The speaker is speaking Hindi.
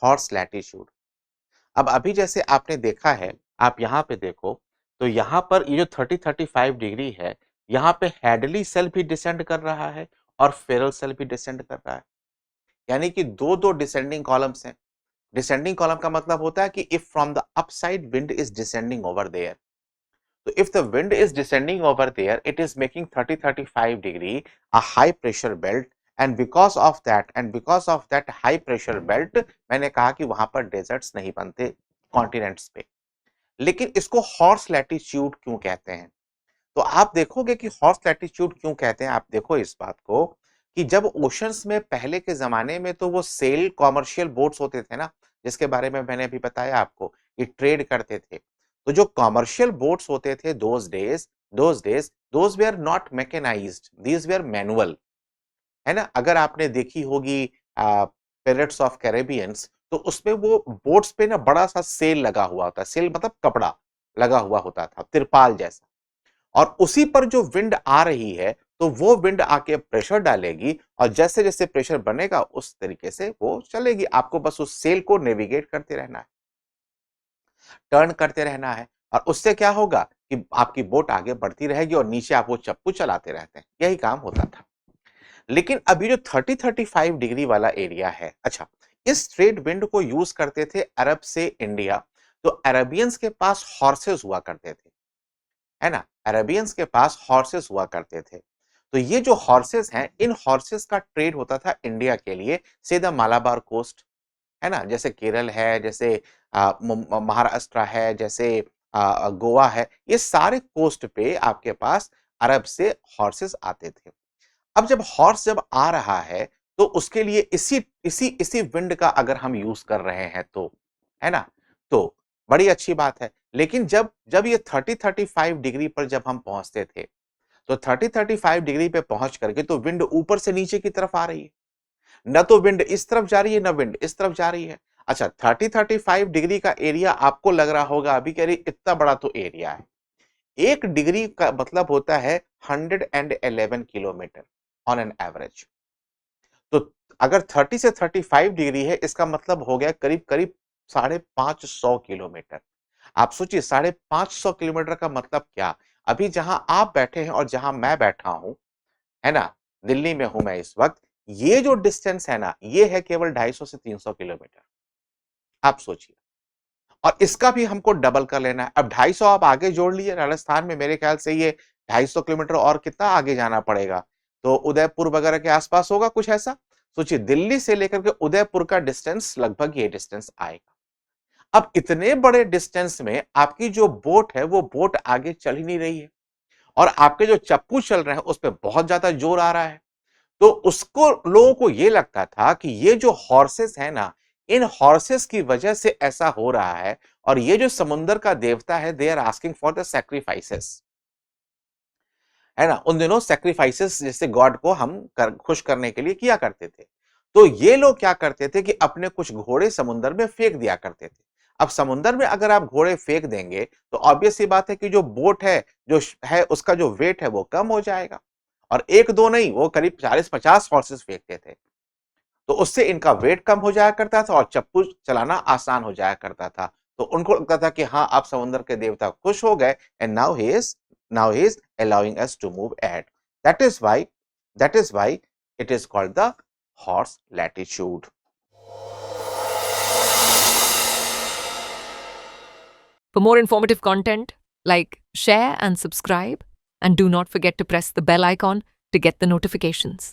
Horse latitude. अब अभी जैसे आपने देखा है, आप यहाँ पे देखो, तो यहाँ पर ये जो 30-35 डिग्री है, यहाँ पे हैडली सेल भी डिसेंड कर रहा है और फेरल सेल भी डिसेंड कर रहा है। यानी कि 2-2 डिसेंडिंग कॉलम्स हैं। डिसेंडिंग कॉलम का मतलब होता है कि if from the upside wind is descending over there, so if the wind is descending over there, it is making 30-35 degree a high pressure belt, and because of that high pressure belt, मैंने कहा कि वहां पर डेजर्ट्स नहीं बनते कॉन्टिनेंट्स पे। लेकिन इसको हॉर्स लैटिट्यूड क्यों कहते हैं? तो आप देखोगे कि हॉर्स लैटिट्यूड क्यों कहते हैं, आप देखो इस बात को कि जब ओशंस में पहले के जमाने में तो वो सेल कॉमर्शियल बोट्स होते थे ना, जिसके बारे में मैंने अभी बताया आपको कि ट्रेड करते थे। तो जो कॉमर्शियल बोट्स होते थे those days those were not mechanized, these were manual, है ना? अगर आपने देखी होगी पिरेट्स ऑफ कैरेबियंस, तो उसमें वो बोट्स पे ना बड़ा सा सेल लगा हुआ होता है, सेल मतलब कपड़ा लगा हुआ होता था, तिरपाल जैसा। और उसी पर जो विंड आ रही है, तो वो विंड आके प्रेशर डालेगी और जैसे-जैसे प्रेशर बनेगा उस तरीके से वो चलेगी। आपको बस उस सेल को नेविगेट करते रहना है, टर्न करते रहना है और उससे क्या होगा कि आपकी बोट आगे बढ़ती रहेगी और नीचे आप वो चप्पू चलाते रहते हैं। यही काम होता था। लेकिन अभी जो 30-35 डिग्री वाला एरिया है, अच्छा, इस ट्रेड विंड को यूज करते थे अरब से इंडिया, तो अरेबियंस के पास हॉर्सेस हुआ करते थे, है ना? अरेबियंस के पास हॉर्सेस हुआ करते थे। तो ये जो हॉर्सेस हैं, इन हॉर्सेस का ट्रेड होता था इंडिया के लिए, से द मालाबार कोस्ट, है ना? जैसे केरल है, जैसे महाराष्ट्र है, जैसे गोवा है, ये सारे कोस्ट पे आपके पास अरब से हॉर्सेस आते थे। अब जब हॉर्स जब आ रहा है, तो उसके लिए इसी इसी इसी विंड का अगर हम यूज़ कर रहे हैं तो, है ना? तो बड़ी अच्छी बात है। लेकिन जब जब ये 30-35 डिग्री पर जब हम पहुँचते थे, तो 30-35 डिग्री पे पहुँच करके तो विंड ऊपर से नीचे की तरफ आ रही है। न तो विंड इस तरफ जा रही है, न विंड इस तरफ जा रही है। अच्छा, 30-35 डिग्री का एरिया आपको लग रहा होगा अभी कि अरे इतना बड़ा तो एरिया है। 1 डिग्री का मतलब होता है 111 किलोमीटर ऑन एन एवरेज। तो अगर 30 से 35 डिग्री है, इसका मतलब हो गया करीब-करीब 550 किलोमीटर। आप सोचिए 550 किलोमीटर का मतलब क्या? अभी जहां आप बैठे हैं और जहां मैं बैठा हूं, है ना? दिल्ली में हूं मैं इस वक्त, ये जो डिस्टेंस है ना, ये है केवल 250 से 300 किलोमीटर। आप सोचिए। और इसका भी हमको डबल कर लेना है। अब 250 आप आगे जोड़ लिए, राजस्थान में मेरे ख्याल से ये 250 किलोमीटर और कितना आगे जाना पड़ेगा? तो उदयपुर वगैरह के आसपास होगा कुछ ऐसा? सोचिए दिल्ली से लेकर के उदयपुर का डिस्टेंस लगभग ये डिस्टेंस आएगा। अब इतने बड़े डिस्टेंस में आपकी जो बोट है, वो बोट आगे चल ही नहीं रही है और आपके जो चप्पू चल रहे हैं, उस पे बहुत ज़्यादा जोर आ रहा है। तो उसको लोगों को ये लगता था कि ये जो हॉर्सेस है ना, इन हॉर्सेस की वजह से ऐसा हो रहा है और ये जो समुंदर का देवता है, they are asking for the sacrifices, है ना? उन दिनों सैक्रिफाइसेस जैसे गॉड को हम खुश करने के लिए किया करते थे। तो ये लोग क्या करते थे कि अपने कुछ घोड़े समुंदर में फेंक दिया करते थे। अब समुंदर में अगर आप घोड़े फेंक देंगे, तो ऑब्वियस सी बात है कि जो बोट है, उसका जो वेट है वो कम हो जाएगा और 1-2 नहीं, वो करीब 40-50 हॉर्सेस फेंकते थे। तो उससे इनका वेट कम हो जाया करता था और चप्पू चलाना आसान हो जाया करता था। तो उनको लगता था कि हाँ, अब समुद्र के देवता खुश हो गए and now he is allowing us to move ahead. That is why that is why it is called the horse latitude. For more informative content, like, share and subscribe, and do not forget to press the bell icon to get the notifications.